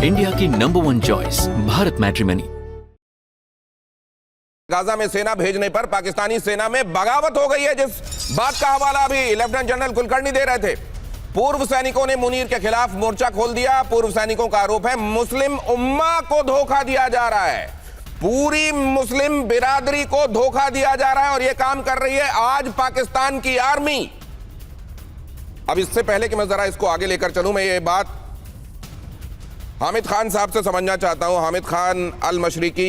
India की number 1 choice Bharat matrimony. Gaza में सेना भेजने पर पाकिस्तानी सेना में बगावत हो गई है, जिस बात का हवाला अभी लेफ्टिनेंट जनरल कुलकर्णी दे रहे थे। पूर्व सैनिकों ने मुनीर के खिलाफ मोर्चा खोल दिया। पूर्व सैनिकों का आरोप है मुस्लिम उम्मा को धोखा दिया जा रहा है, पूरी मुस्लिम बिरादरी को धोखा दिया जा रहा है और यह काम कर रही है आज पाकिस्तान की आर्मी। अब इससे पहले कि मैं जरा इसको आगे लेकर चलूं, मैं ये बात हामिद खान साहब से समझना चाहता हूं। हामिद खान अल मशरिकी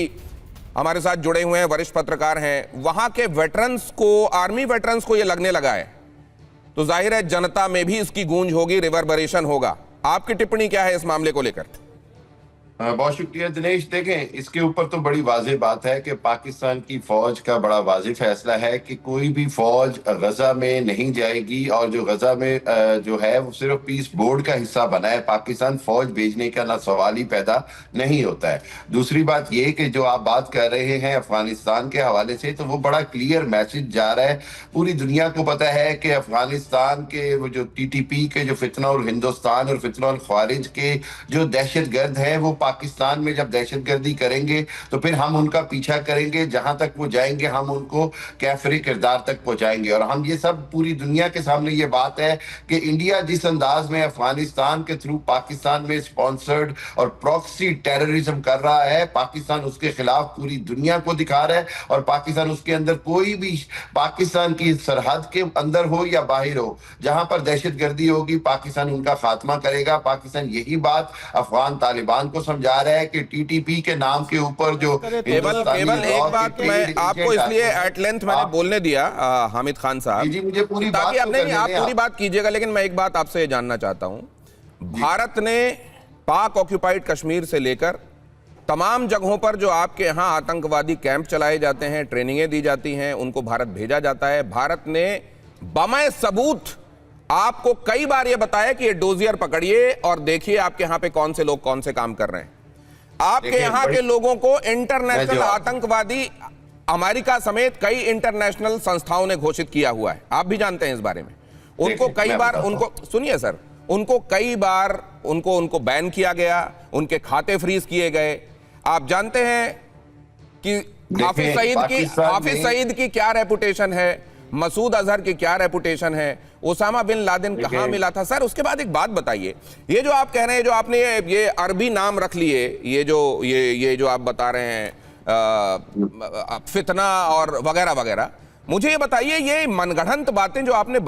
हमारे साथ जुड़े हुए हैं, वरिष्ठ पत्रकार हैं। वहां के वेटरन्स को, आर्मी वेटरन्स को यह लगने लगा है तो जाहिर है जनता में भी इसकी गूंज होगी, रिवर्बरेशन होगा। आपकी टिप्पणी क्या है इस मामले को लेकर? बहुत शुक्रिया दिनेश। देखें, इसके ऊपर तो बड़ी वाज़ेह बात है कि पाकिस्तान की फौज का बड़ा वाज़ेह फैसला है कि कोई भी फौज गजा में नहीं जाएगी और जो गजा में जो है वो सिर्फ पीस बोर्ड का हिस्सा बना है। पाकिस्तान फौज भेजने का ना सवाल ही पैदा नहीं होता है। दूसरी बात ये कि जो आप बात कर रहे हैं अफगानिस्तान के हवाले से, तो वो बड़ा क्लियर मैसेज जा रहा है। पूरी दुनिया को पता है कि अफगानिस्तान के वो जो TTP के जो फितना और हिंदुस्तान और फितना और ख्वारिज के जो दहशतगर्द हैं वो पाकिस्तान में जब दहशतगर्दी करेंगे तो फिर हम उनका पीछा करेंगे, जहां तक वो जाएंगे हम उनको कैफरी किरदार तक पहुंचाएंगे। और हम ये सब पूरी दुनिया के सामने ये बात है कि इंडिया जिस अंदाज में अफगानिस्तान के थ्रू पाकिस्तान में स्पॉन्सर्ड और प्रॉक्सी टेररिज्म कर रहा है, पाकिस्तान उसके खिलाफ पूरी दुनिया को दिखा रहा है। और पाकिस्तान उसके अंदर कोई भी पाकिस्तान की सरहद के अंदर हो या बाहर हो, जहां पर दहशतगर्दी होगी पाकिस्तान उनका खात्मा करेगा। पाकिस्तान यही बात अफगान तालिबान को समझा रहा है कि TTP के नाम के ऊपर जो केवल एक बात मैं आपको इसलिए एट लेंथ मैंने बोलने दिया हामिद खान साहब जी, मुझे पूरी ताकि बात आप नहीं, आप पूरी बात कीजिएगा, लेकिन मैं एक बात आपसे जानना चाहता हूं। भारत ने पाक ऑक्यूपाइड कश्मीर से लेकर तमाम जगहों पर जो आपके यहां आतंकवादी कैंप चलाए जाते हैं, ट्रेनिंगें दी जाती हैं, उनको भारत भेजा जाता है। भारत ने बमे सबूत आपको कई बार यह बताया कि ये डोजियर पकड़िए और देखिए आपके यहां पे कौन से लोग कौन से काम कर रहे हैं। आपके यहां के लोगों को इंटरनेशनल आतंकवादी अमेरिका समेत कई इंटरनेशनल संस्थाओं ने घोषित किया हुआ है, आप भी जानते हैं इस बारे में। उनको कई बार, उनको सुनिए सर, उनको कई बार उनको बैन किया गया, उनके खाते फ्रीज किए गए। आप जानते हैं कि हाफिज सईद की क्या रेपुटेशन है, मसूद अजहर की क्या रेपुटेशन है, ओसामा बिन लादेन कहां मिला था। सर उसके बाद एक बात बताइए, ये जो आप कह रहे हैं, जो आपने ये अरबी नाम रख लिए, ये जो आप बता रहे हैं फितना और वगैरह वगैरह, मुझे ये बताइए ये मनगढ़ंत बातें जो आपने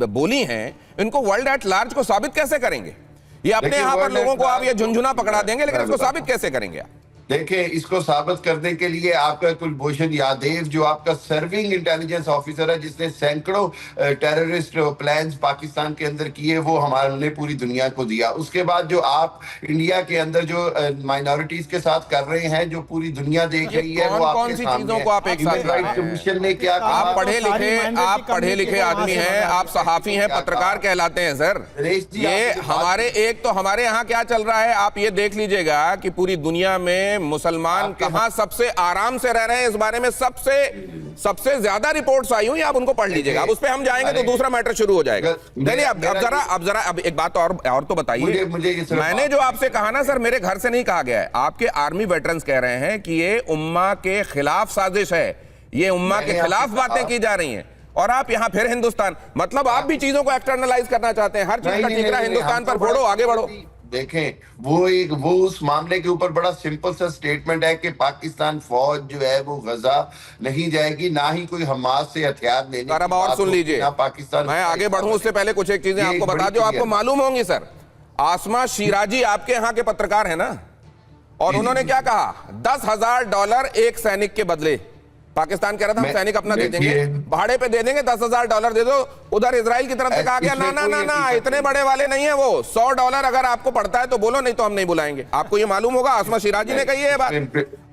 बोली हैं, इनको वर्ल्ड एट लार्ज को साबित कैसे करेंगे? ये अपने यहां पर लोगों को आप ये झुंझुना पकड़ा देंगे, लेकिन इसको साबित कैसे करेंगे आप? देखिए, इसको साबित करने के लिए आपका कुलभूषण यादव जो आपका सर्विंग इंटेलिजेंस ऑफिसर है, जिसने सैकड़ों टेररिस्ट प्लान्स पाकिस्तान के अंदर किए, वो हमारे पूरी दुनिया को दिया। उसके बाद जो आप इंडिया के अंदर जो माइनॉरिटीज के साथ कर रहे हैं, जो पूरी दुनिया देख रही है, वो कौन सी चीजों को आप एक साथ राइट कमीशन ने क्या कहा? आप पढ़े लिखे आदमी हैं, आप सहाफी हैं, पत्रकार कहलाते हैं सर। ये हमारे यहाँ क्या चल रहा है आप ये देख लीजिएगा कि पूरी दुनिया में मुसलमान कहां सबसे आराम से रह रहे हैं, इस बारे में सबसे ज्यादा रिपोर्ट्स आई हुई, आप उनको पढ़ लीजिएगा। अब उस पे हम जाएंगे तो दूसरा मैटर शुरू हो जाएगा। चलिए अब जरा एक बात और तो बताइए। मैंने जो आपसे कहा ना सर, मेरे घर से नहीं कहा गया है, आपके आर्मी वेटरन्स कह रहे हैं कि ये उम्मा के खिलाफ साजिश है, ये उम्मा के खिलाफ बातें की जा रही हैं, और आप यहां फिर हिंदुस्तान, मतलब आप भी चीजों को एक्सटर्नलाइज करना चाहते हैं, हर चीज का ठिकरा हिंदुस्तान पर फोड़ो, आगे बढ़ो। देखें, वो उस मामले के ऊपर बड़ा सिंपल सा स्टेटमेंट है कि पाकिस्तान फौज जो है वो गजा नहीं जाएगी, ना ही कोई हमास से हथियार लेने। अब और सुन लीजिए, पाकिस्तान, मैं आगे बढ़ूं उससे पहले कुछ एक चीजें आपको बता दूं, आपको मालूम होंगी सर। आसमा शिराजी आपके यहाँ के पत्रकार है ना, और उन्होंने क्या कहा, $10,000 एक सैनिक के बदले। पाकिस्तान कह रहा था हम सैनिक अपना दे देंगे, भाड़े पे दे देंगे, $10,000 दे दो। उधर इजराइल की तरफ से कहा गया ना, इतने बड़े वाले नहीं है वो, $100 अगर आपको पड़ता है तो बोलो, नहीं तो हम नहीं बुलाएंगे। आपको ये मालूम होगा, आसमा शिराजी ने कही है बात।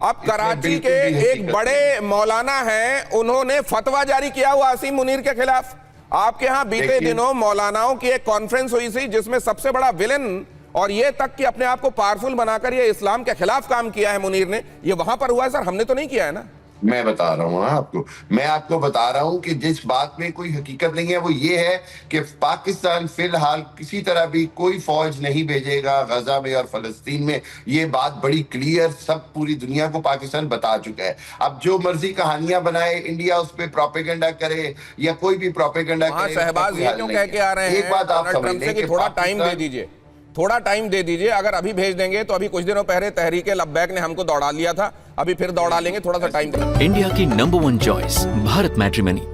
अब कराची के एक बड़े मौलाना हैं, उन्होंने फतवा जारी किया हुआ आसिम मुनीर के खिलाफ। आपके यहाँ बीते दिनों मौलानाओं की एक कॉन्फ्रेंस हुई थी, जिसमें सबसे बड़ा विलन और ये तक कि अपने आप को पावरफुल बनाकर ये इस्लाम के खिलाफ काम किया है मुनीर ने, ये वहां पर हुआ है सर, हमने तो नहीं किया है ना। मैं बता रहा हूँ ना आपको, मैं आपको बता रहा हूँ कि जिस बात में कोई हकीकत नहीं है वो ये है कि पाकिस्तान फिलहाल किसी तरह भी कोई फौज नहीं भेजेगा गजा में और फलस्तीन में। ये बात बड़ी क्लियर सब पूरी दुनिया को पाकिस्तान बता चुका है। अब जो मर्जी कहानियां बनाए, इंडिया उस पर प्रोपेगेंडा करे या कोई भी प्रोपेगेंडा वहां करे, उसका शहबाज कोई ये हल क्यों नहीं कह है। के आ रहे हैं एक बात आप डोनाल्ड समझ ट्रंप से लें कि कि थोड़ा टाइम दे पाकिस्तान दीजिए, थोड़ा टाइम दे दीजिए। अगर अभी भेज देंगे तो अभी कुछ दिनों पहले तहरीके लब्बैक ने हमको दौड़ा लिया था, अभी फिर दौड़ा लेंगे, थोड़ा सा टाइम। इंडिया की नंबर 1 चॉइस भारत मैट्रिमनी।